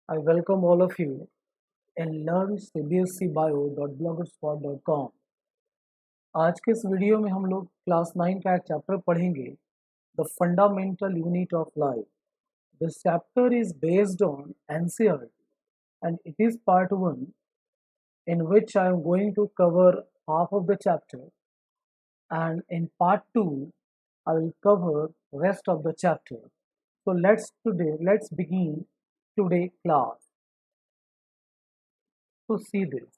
I welcome all of you in learncbscbio.blogspot.com। आज के इस वीडियो में हम लोग क्लास 9 का एक चैप्टर पढ़ेंगे, the fundamental unit of life. This chapter is based on NCERT and it is part 1 in which I am going to cover half of the chapter, and in part 2 I will cover rest of the chapter. So let's begin today class. To see this,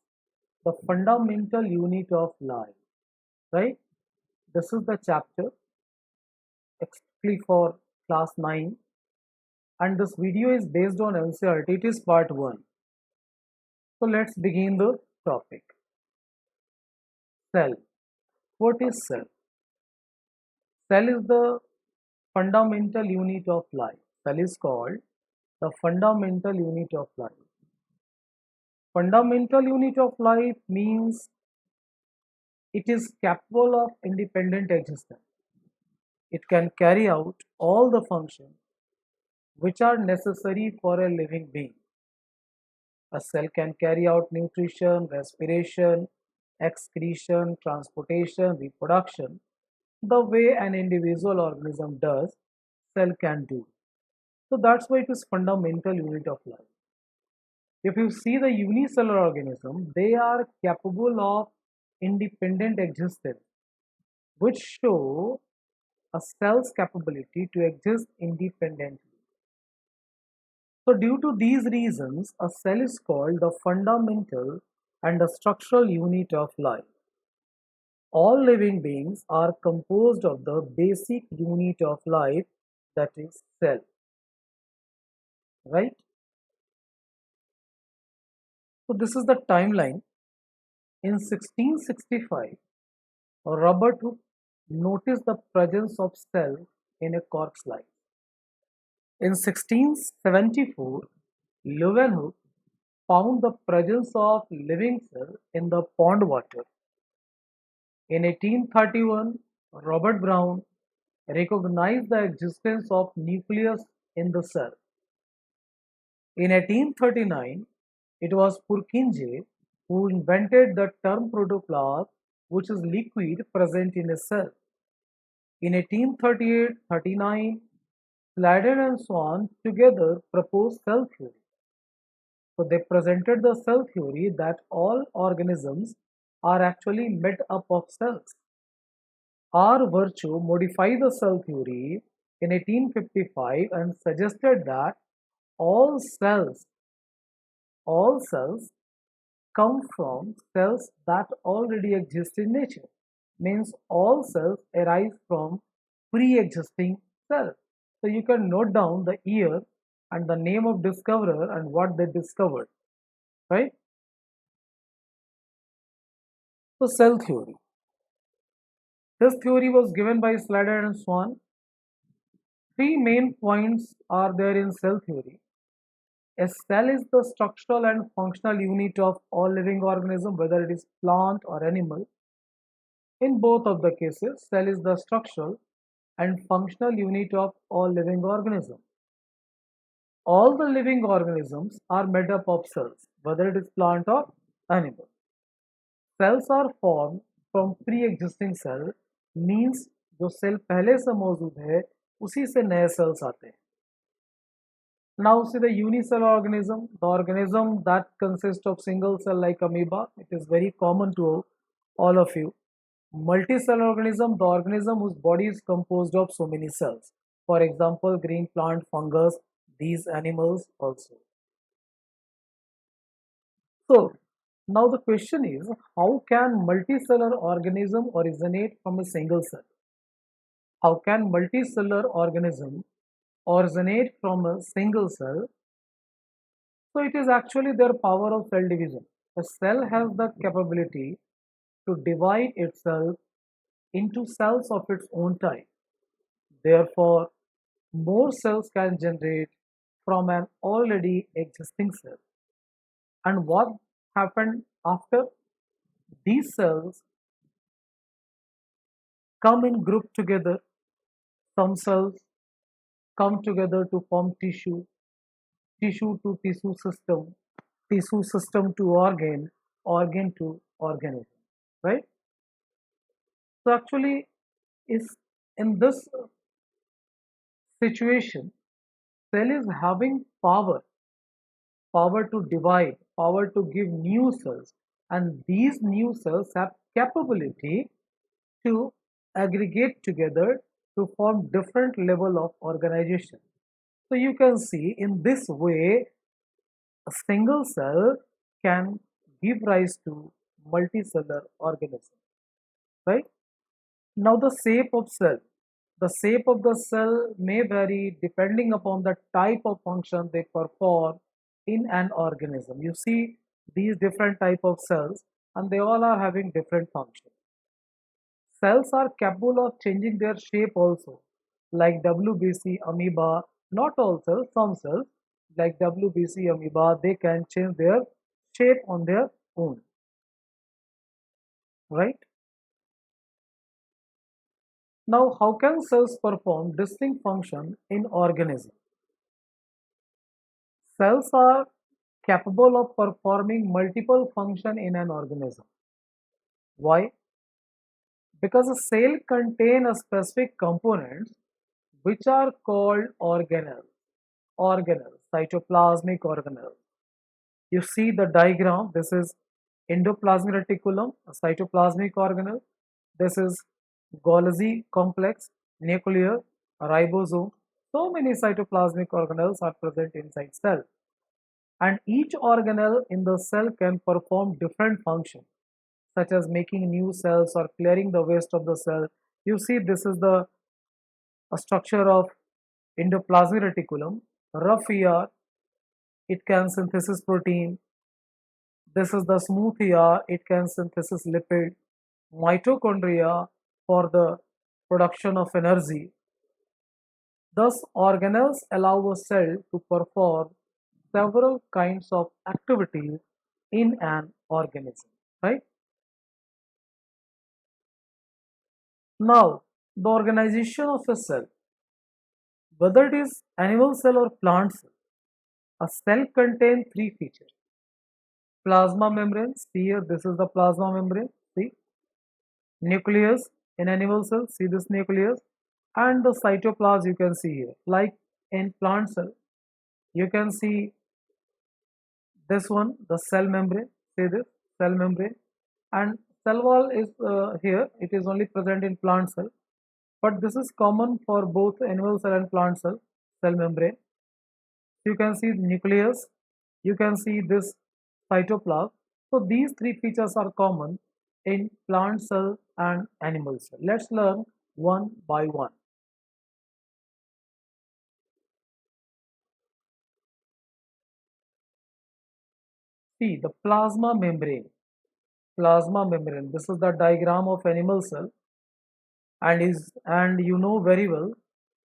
the fundamental unit of life, right? This is the chapter exactly for class 9, and this video is based on NCERT. It is part 1. So let's begin the topic. Cell. What is cell? Cell is the fundamental unit of life. Cell is called the fundamental unit of life. Fundamental unit of life means it is capable of independent existence. It can carry out all the functions which are necessary for a living being. A cell can carry out nutrition, respiration, excretion, transportation, reproduction. The way an individual organism does, cell can do. So that's why it is fundamental unit of life. If you see the unicellular organism, they are capable of independent existence, which show a cell's capability to exist independently. So due to these reasons, a cell is called the fundamental and the structural unit of life. All living beings are composed of the basic unit of life, that is cell, right? So this is the timeline. In 1665, Robert Hooke noticed the presence of cell in a cork slide. In 1674, Leeuwenhoek found the presence of living cell in the pond water. In 1831, Robert Brown recognized the existence of nucleus in the cell. In 1839, it was Purkinje who invented the term protoplasm, which is liquid present in a cell. In 1838-39, Sladen and Swan together proposed cell theory. So they presented the cell theory that all organisms are actually made up of cells. R. Virchow modified the cell theory in 1855 and suggested that all cells come from cells that already exist in nature. Means all cells arise from pre-existing cells. So you can note down the year and the name of discoverer and what they discovered, right? So cell theory. This theory was given by Sladen and Swan. Three main points are there in cell theory. A cell is the structural and functional unit of all living organism, whether it is plant or animal. In both of the cases, cell is the structural and functional unit of all living organisms. All the living organisms are made up of cells, whether it is plant or animal. Cells are formed from pre-existing cell, means जो cell पहले से मौजूद है उसी से नए cells आते हैं. Now see the unicellular organism, the organism that consists of single cell like amoeba. It is very common to all of you. Multicellular organism, the organism whose body is composed of so many cells. For example, green plant, fungus, these animals also. So now the question is, how can multicellular organism originate from a single cell? How can multicellular organism originate from a single cell? So it is actually their power of cell division. A cell has the capability to divide itself into cells of its own type. Therefore, more cells can generate from an already existing cell. And what happened after? These cells come in group together. Some cells come together to form tissue. tissue to tissue system to organ, organ to organism, right? So actually, is in this situation, cell is having power to divide, power to give new cells, and these new cells have capability to aggregate together to form different level of organization. So you can see in this way a single cell can give rise to multicellular organism, right? Now the shape of the cell may vary depending upon the type of function they perform in an organism. You see these different type of cells and they all are having different functions. Cells are capable of changing their shape also, like WBC amoeba, not all cells, some cells like WBC amoeba, they can change their shape on their own, right? Now, how can cells perform distinct function in organism? Cells are capable of performing multiple function in an organism. Why? Because a cell contain a specific components which are called organelles, cytoplasmic organelles. You see the diagram, this is endoplasmic reticulum, a cytoplasmic organelle. This is Golgi complex, nucleus, ribosome. So many cytoplasmic organelles are present inside cell. And each organelle in the cell can perform different functions, such as making new cells or clearing the waste of the cell. You see, this is the structure of endoplasmic reticulum. Rough ER, it can synthesis protein. This is the smooth ER, it can synthesis lipid. Mitochondria for the production of energy. Thus, organelles allow a cell to perform several kinds of activities in an organism, right? Now, the organization of a cell, whether it is animal cell or plant cell, a cell contains three features. Plasma membrane, see here, this is the plasma membrane, see. Nucleus in animal cells, see this nucleus, and the cytoplasm you can see here. Like in plant cell, you can see this one, the cell membrane, see this cell membrane, and cell wall is here, it is only present in plant cell, but this is common for both animal cell and plant cell, cell membrane. You can see nucleus, you can see this cytoplasm. So these three features are common in plant cell and animal cell. Let's learn one by one. See the plasma membrane. Plasma membrane. This is the diagram of animal cell, and you know very well,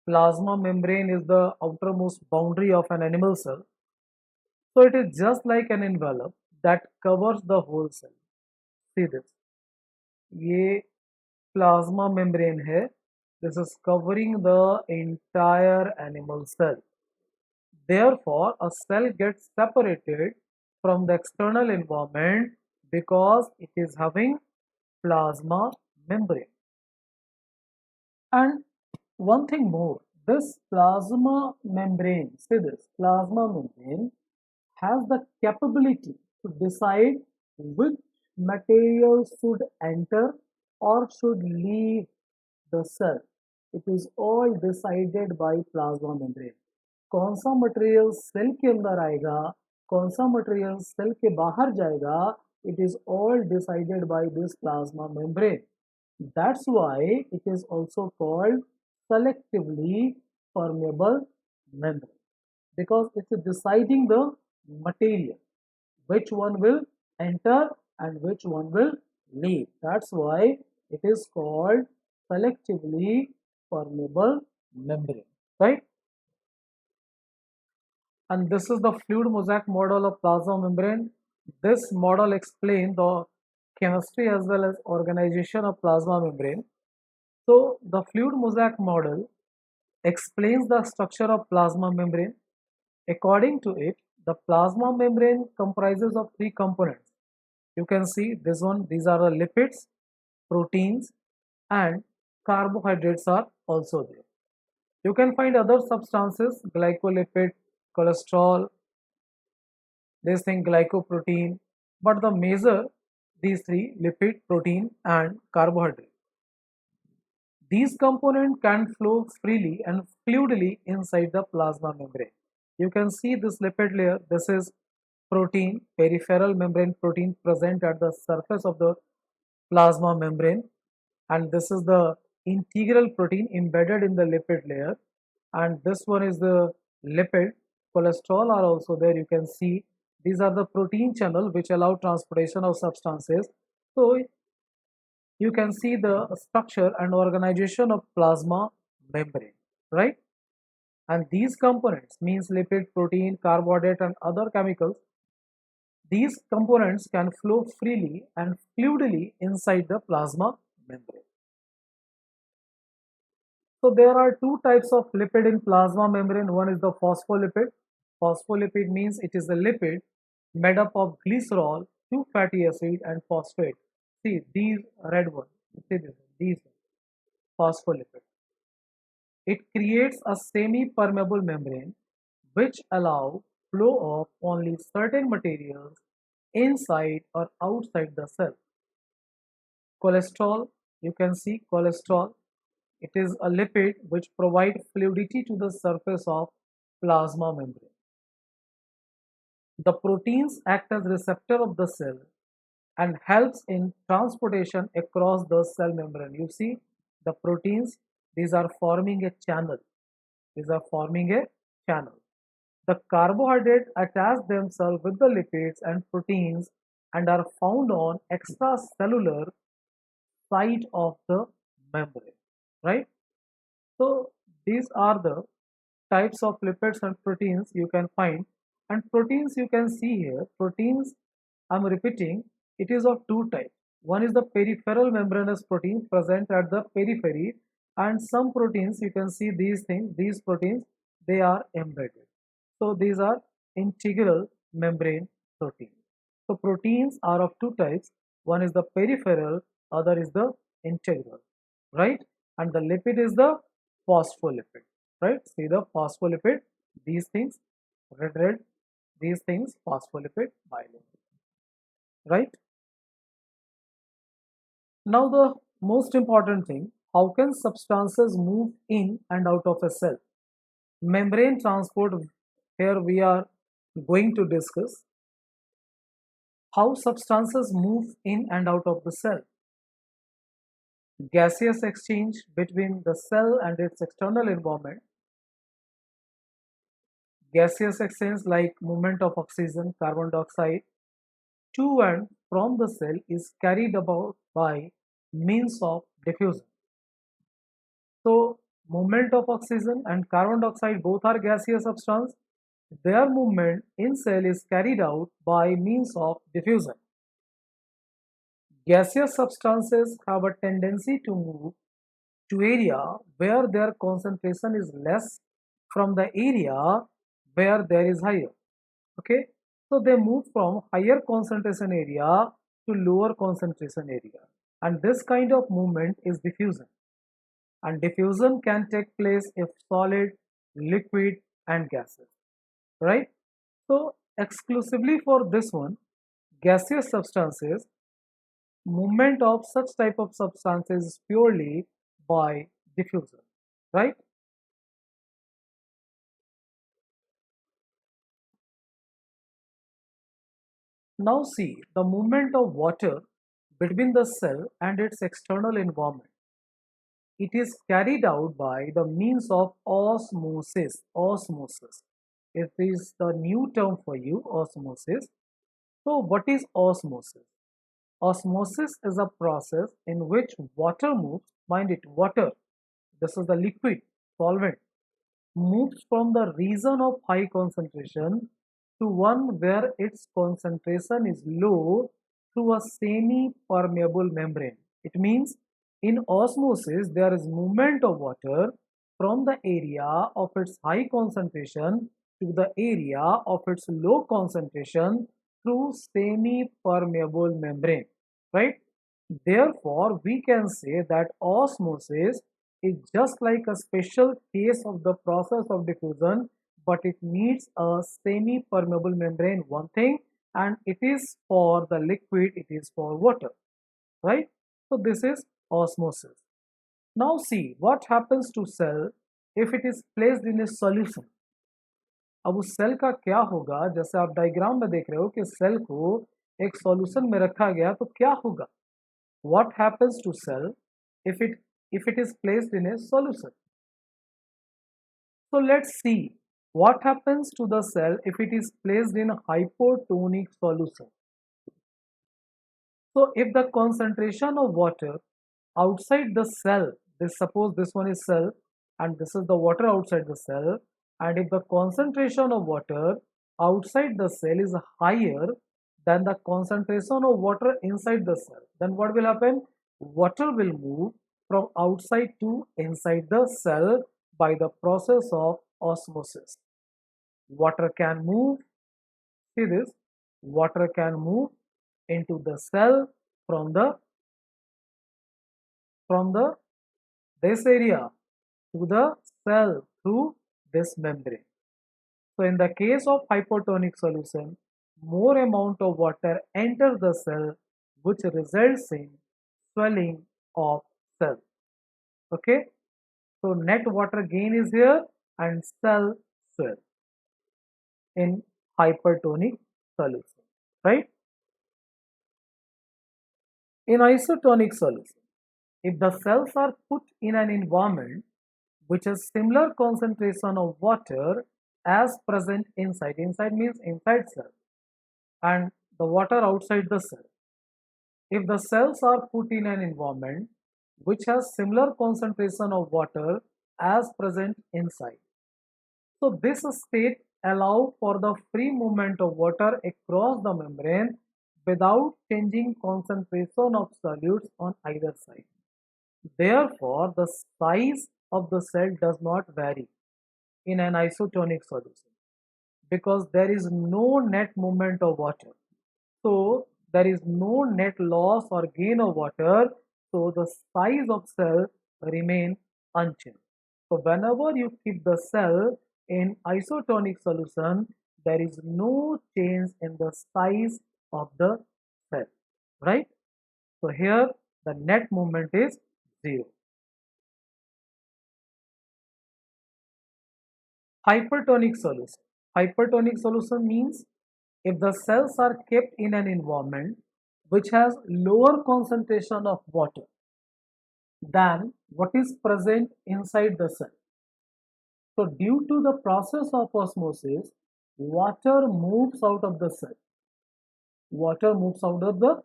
plasma membrane is the outermost boundary of an animal cell. So it is just like an envelope that covers the whole cell. See this. ये plasma membrane है. This is covering the entire animal cell. Therefore, a cell gets separated from the external environment because it is having plasma membrane. And one thing more, this plasma membrane, see this, plasma membrane has the capability to decide which material should enter or should leave the cell. It is all decided by plasma membrane. कौन सा material cell के अंदर आएगा, कौन सा material cell के बाहर जाएगा, it is all decided by this plasma membrane. That's why it is also called selectively permeable membrane, because it is deciding the material, which one will enter and which one will leave. That's why it is called selectively permeable membrane, right? And this is the fluid mosaic model of plasma membrane. This model explains the chemistry as well as organization of plasma membrane. So the fluid mosaic model explains the structure of plasma membrane. According to it, the plasma membrane comprises of three components. You can see this one, these are the lipids, proteins, and carbohydrates are also there. You can find other substances, glycolipid, cholesterol, this thing glycoprotein, but the major these three, lipid, protein, and carbohydrate. These components can flow freely and fluidly inside the plasma membrane. You can see this lipid layer. This is protein, peripheral membrane protein present at the surface of the plasma membrane, and this is the integral protein embedded in the lipid layer, and this one is the lipid. Cholesterol are also there. You can see these are the protein channel which allow transportation of substances. So you can see the structure and organization of plasma membrane, right? And these components means lipid, protein, carbohydrate, and other chemicals. These components can flow freely and fluidly inside the plasma membrane. So there are two types of lipid in plasma membrane. One is the phospholipid. Phospholipid means it is a lipid made up of glycerol, two fatty acid, and phosphate. See these red ones. See this, these phospholipid. It creates a semi-permeable membrane which allow flow of only certain materials inside or outside the cell. Cholesterol, you can see cholesterol. It is a lipid which provide fluidity to the surface of plasma membrane. The proteins act as receptor of the cell and helps in transportation across the cell membrane. You see the proteins, these are forming a channel. These are forming a channel. The carbohydrates attach themselves with the lipids and proteins and are found on extracellular side of the membrane, right? So these are the types of lipids and proteins you can find. And proteins you can see here, proteins, I'm repeating, it is of two types. One is the peripheral membranous protein present at the periphery, and some proteins you can see these things, these proteins, they are embedded. So these are integral membrane proteins. So proteins are of two types. One is the peripheral, other is the integral, right? And the lipid is the phospholipid, right? See the phospholipid, these things, red, these things, phospholipid, bilipid, right? Now the most important thing, how can substances move in and out of a cell? Membrane transport, here we are going to discuss how substances move in and out of the cell. Gaseous exchange between the cell and its external environment. Gaseous exchange like movement of oxygen, carbon dioxide to and from the cell is carried about by means of diffusion. So movement of oxygen and carbon dioxide both are gaseous substance. Their movement in cell is carried out by means of diffusion. Gaseous substances have a tendency to move to area where their concentration is less from the area where there is higher. Okay, so they move from higher concentration area to lower concentration area, and this kind of movement is diffusion. And diffusion can take place if solid, liquid, and gases, right? So exclusively for this one, gaseous substances, movement of such type of substances is purely by diffusion, right? Now see the movement of water between the cell and its external environment. It is carried out by the means of osmosis. Osmosis. It is the new term for you, osmosis. So what is osmosis? Osmosis is a process in which water moves, mind it, water, this is the liquid, solvent, moves from the region of high concentration to one where its concentration is low through a semi-permeable membrane. It means in osmosis there is movement of water from the area of its high concentration to the area of its low concentration through semi-permeable membrane, right? Therefore, we can say that osmosis is just like a special case of the process of diffusion, but it needs a semi-permeable membrane, one thing, and it is for the liquid, it is for water, right? So this is osmosis. Now see what happens to cell if it is placed in a solution. अब उस cell का क्या होगा, जैसे आप diagram में देख रहे हो कि सेल को एक सॉल्यूशन में रखा गया तो क्या होगा. What happens to cell if it is placed in a solution? So let's see what happens to the cell if it is placed in a hypotonic solution. So if the concentration of water outside the cell, suppose this one is cell and this is the water outside the cell, and if the concentration of water outside the cell is higher than the concentration of water inside the cell, then what will happen? Water will move from outside to inside the cell by the process of osmosis. Water can move, see this, water can move into the cell from this area to the cell through this membrane. So in the case of hypotonic solution, more amount of water enters the cell, which results in swelling of cell. Okay, so net water gain is here and cell swell in hypertonic solution, right? In isotonic solution, if the cells are put in an environment which has similar concentration of water as present inside means inside cell, and the water outside the cell. If the cells are put in an environment which has similar concentration of water as present inside, so this state allows for the free movement of water across the membrane without changing concentration of solutes on either side. Therefore, the size of the cell does not vary in an isotonic solution because there is no net movement of water. So there is no net loss or gain of water. So the size of cell remain unchanged. So whenever you keep the cell in isotonic solution, there is no change in the size of the cell, right? So here the net movement is 0. Hypertonic solution. Hypertonic solution means if the cells are kept in an environment which has lower concentration of water than what is present inside the cell. So due to the process of osmosis, water moves out of the cell. Water moves out of the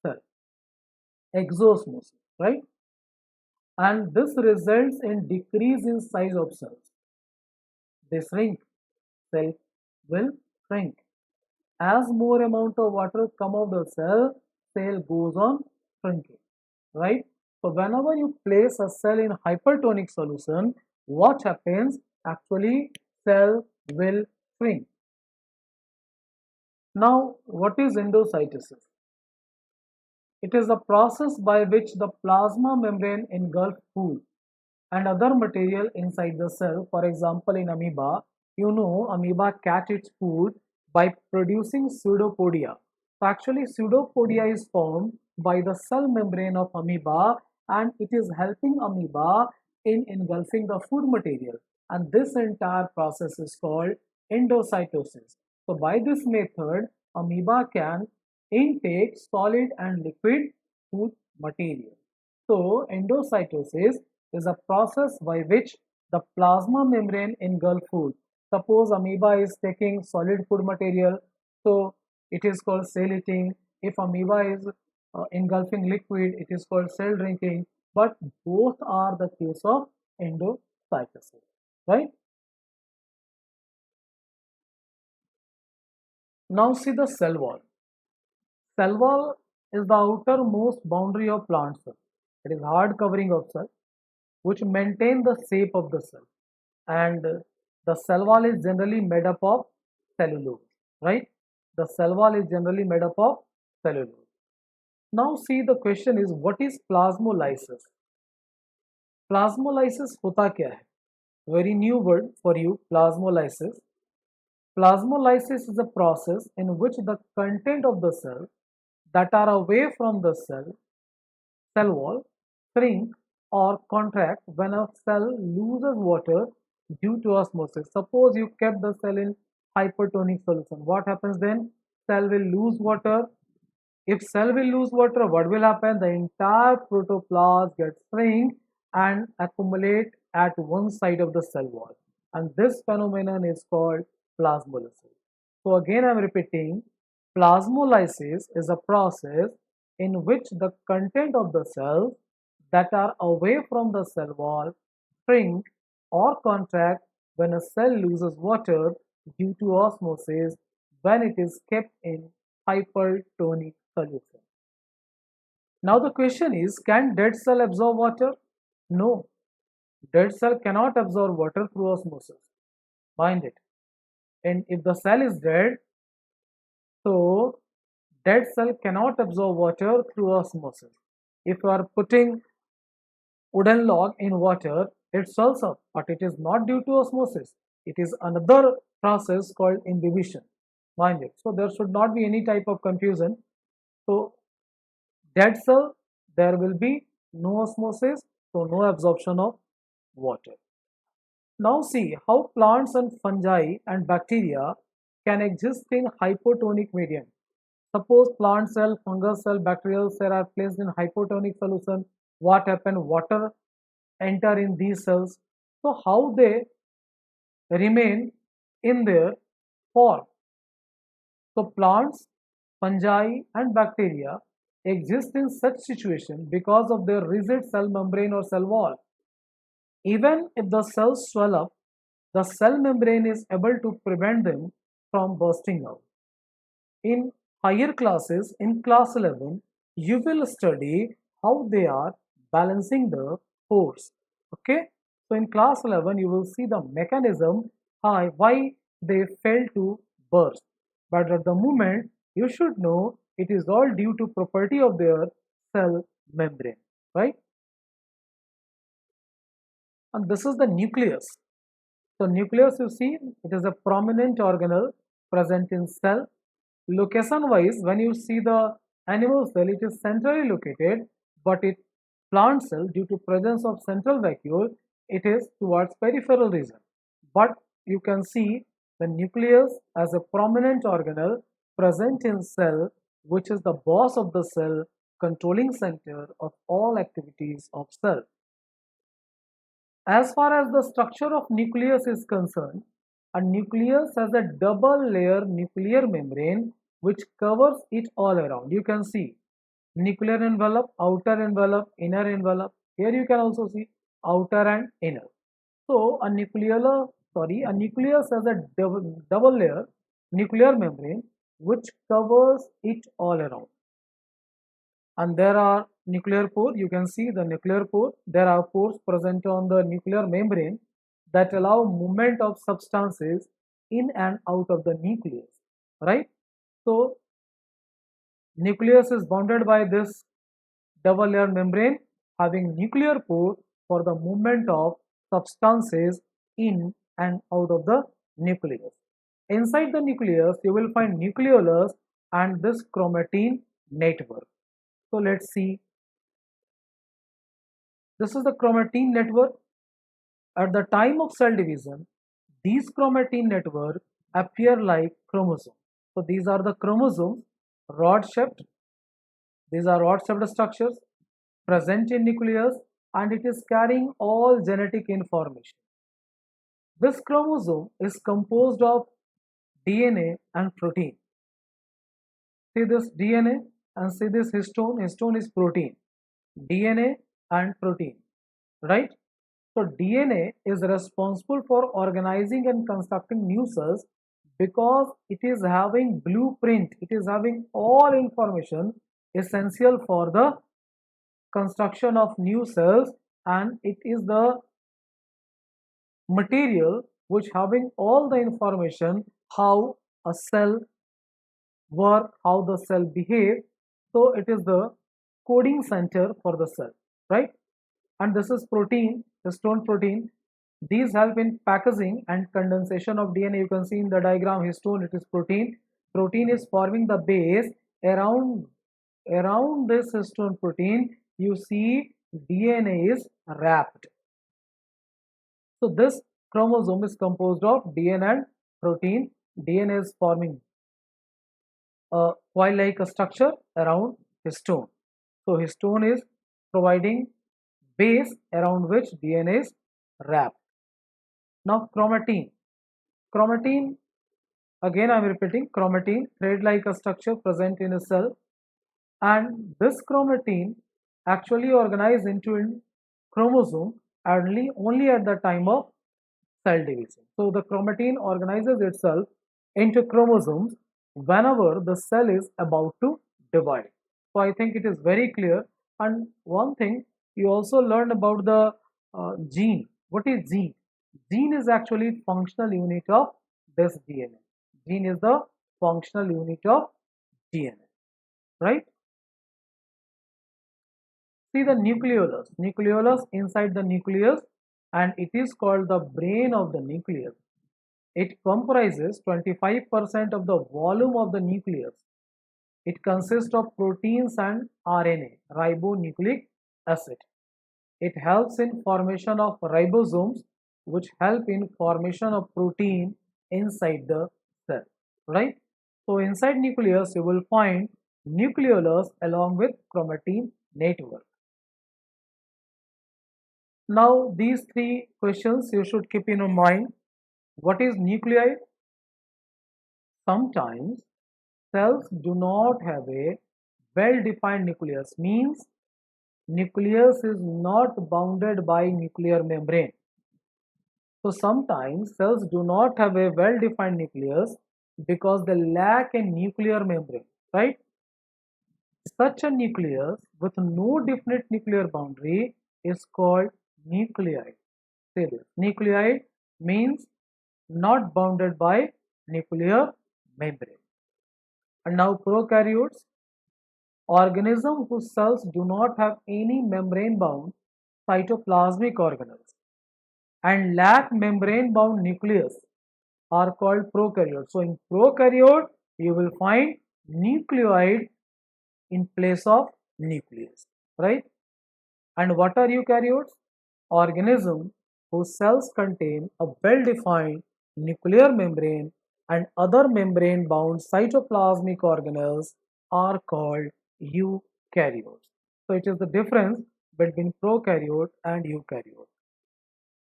cell. Exosmosis, right? And this results in decrease in size of cells. They shrink. Cell will shrink. As more amount of water come out of the cell goes on shrinking, right? So whenever you place a cell in hypertonic solution, what happens? Actually, cell will shrink. Now, what is endocytosis? It is the process by which the plasma membrane engulfs food and other material inside the cell. For example, in amoeba, you know amoeba catch its food by producing pseudopodia. So actually pseudopodia is formed by the cell membrane of amoeba and it is helping amoeba in engulfing the food material, and this entire process is called endocytosis. So by this method amoeba can intake solid and liquid food material. So endocytosis is a process by which the plasma membrane engulf food. Suppose amoeba is taking solid food material, so it is called cell eating. If amoeba is engulfing liquid, it is called cell drinking. But both are the case of endocytosis, right? Now see the cell wall. Cell wall is the outermost boundary of plant cell. It is hard covering of cell which maintain the shape of the cell, and The cell wall is generally made up of cellulose, right? The cell wall is generally made up of cellulose. Now see, the question is, what is plasmolysis? Plasmolysis होता क्या है? Very new word for you, plasmolysis. Plasmolysis is a process in which the content of the cell that are away from the cell wall shrink or contract when a cell loses water due to osmosis. Suppose you kept the cell in hypertonic solution. What happens then? Cell will lose water. If cell will lose water, what will happen? The entire protoplasm gets shrink and accumulate at one side of the cell wall. And this phenomenon is called plasmolysis. So again I am repeating, plasmolysis is a process in which the content of the cells that are away from the cell wall shrink or contract when a cell loses water due to osmosis when it is kept in hypertonic solution. Now the question is, can dead cell absorb water? No, dead cell cannot absorb water through osmosis. Mind it. And if the cell is dead, so dead cell cannot absorb water through osmosis. If you are putting wooden log in water, it swells up, but it is not due to osmosis. It is another process called imbibition. Mind it. So there should not be any type of confusion. So dead cell, there will be no osmosis, so no absorption of water. Now see how plants and fungi and bacteria can exist in hypotonic medium. Suppose plant cell, fungus cell, bacterial cell are placed in hypotonic solution. What happen? Water enter in these cells. So how they remain in their form? So plants, fungi and bacteria exist in such situation because of their rigid cell membrane or cell wall. Even if the cells swell up, the cell membrane is able to prevent them from bursting out. In higher classes, in class 11, you will study how they are balancing the force. Okay, so in class 11, you will see the mechanism why they fail to burst. But at the moment, you should know it is all due to property of their cell membrane, right? And this is the nucleus. So nucleus, you see, it is a prominent organelle present in cell. Location wise, when you see the animal cell, it is centrally located, but it plant cell, due to presence of central vacuole, it is towards peripheral region. But you can see the nucleus as a prominent organelle present in cell, which is the boss of the cell, controlling center of all activities of cell. As far as the structure of nucleus is concerned, a nucleus has a double layer nuclear membrane which covers it all around. You can see nuclear envelope, outer envelope, inner envelope. Here you can also see outer and inner. So a nucleus has a double layer nuclear membrane which covers it all around. And there are nuclear pore. You can see the nuclear pore. There are pores present on the nuclear membrane that allow movement of substances in and out of the nucleus, right? So nucleus is bounded by this double layer membrane having nuclear pore for the movement of substances in and out of the nucleus. Inside the nucleus, you will find nucleolus and this chromatin network. So let's see. This is the chromatin network. At the time of cell division, these chromatin network appear like chromosomes. So these are the chromosomes, rod-shaped. These are rod-shaped structures present in nucleus, and it is carrying all genetic information. This chromosome is composed of DNA and protein. See this DNA and see this histone. Histone is protein. DNA and protein, right? So DNA is responsible for organizing and constructing new cells because it is having blueprint. It is having all information essential for the construction of new cells, and it is the material which having all the information how a cell work, how the cell behave. So it is the coding center for the cell, right? And this is protein, histone protein. These help in packaging and condensation of DNA. You can see in the diagram histone, it is protein. Protein is forming the base. Around this histone protein, you see DNA is wrapped. So this chromosome is composed of DNA and protein. DNA is forming a coil-like structure around histone. So histone is providing base around which DNA is wrapped. Now chromatin. Chromatin, again I am repeating, chromatin, thread-like structure present in a cell, and this chromatin actually organized into chromosome only at the time of cell division. So the chromatin organizes itself into chromosomes whenever the cell is about to divide. So I think it is very clear. And one thing you also learned about the gene. What is gene? Gene is actually functional unit of this DNA. Gene is the functional unit of DNA, right? See the nucleolus. Nucleolus inside the nucleus, and it is called the brain of the nucleus. It comprises 25% of the volume of the nucleus. It consists of proteins and RNA, ribonucleic acid. It helps in formation of ribosomes, which help in formation of protein inside the cell, right? So inside nucleus, you will find nucleolus along with chromatin network. Now these three questions you should keep in your mind. What is nuclei? Sometimes cells do not have a well-defined nucleus, means nucleus is not bounded by nuclear membrane. So sometimes cells do not have a well-defined nucleus because they lack a nuclear membrane, right? Such a nucleus with no definite nuclear boundary is called nuclei. Say this. Nuclei means not bounded by nuclear membrane. And now prokaryotes, organisms whose cells do not have any membrane bound cytoplasmic organelles and lack membrane bound nucleus are called prokaryotes. So in prokaryote you will find nucleoid in place of nucleus, right? And what are eukaryotes? Organisms whose cells contain a well-defined nuclear membrane and other membrane-bound cytoplasmic organelles are called eukaryotes. So it is the difference between prokaryote and eukaryote.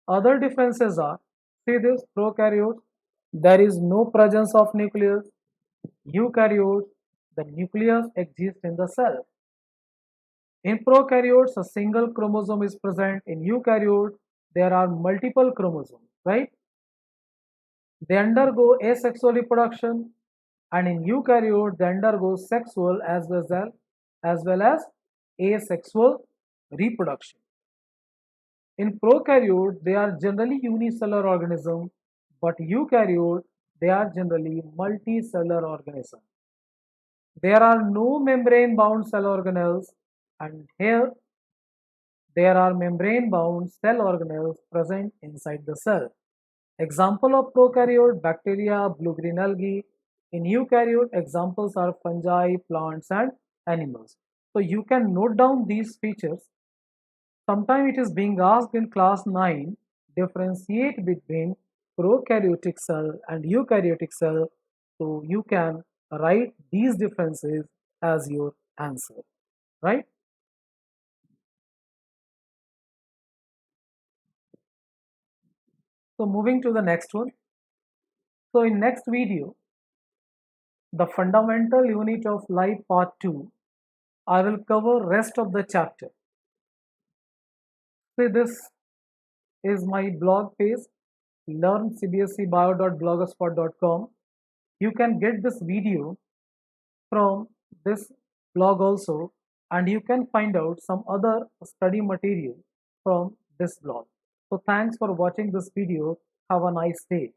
Other differences are, see this, prokaryotes, there is no presence of nucleus. Eukaryotes, the nucleus exists in the cell. In prokaryotes, a single chromosome is present. In eukaryotes, there are multiple chromosomes, right? They undergo asexual reproduction, and in eukaryotes, they undergo sexual as well as asexual reproduction. In prokaryotes, they are generally unicellular organisms, but eukaryotes, they are generally multicellular organisms. There are no membrane-bound cell organelles, and here there are membrane-bound cell organelles present inside the cell. Example of prokaryote, bacteria, blue-green algae. In eukaryote, examples are fungi, plants, and animals. So you can note down these features. Sometimes it is being asked in class 9, differentiate between prokaryotic cell and eukaryotic cell. So you can write these differences as your answer, right? So moving to the next one. So in next video, the fundamental unit of life part 2, I will cover rest of the chapter. See, this is my blog page, learncbsebio.blogspot.com. You can get this video from this blog also, and you can find out some other study material from this blog. So thanks for watching this video. Have a nice day.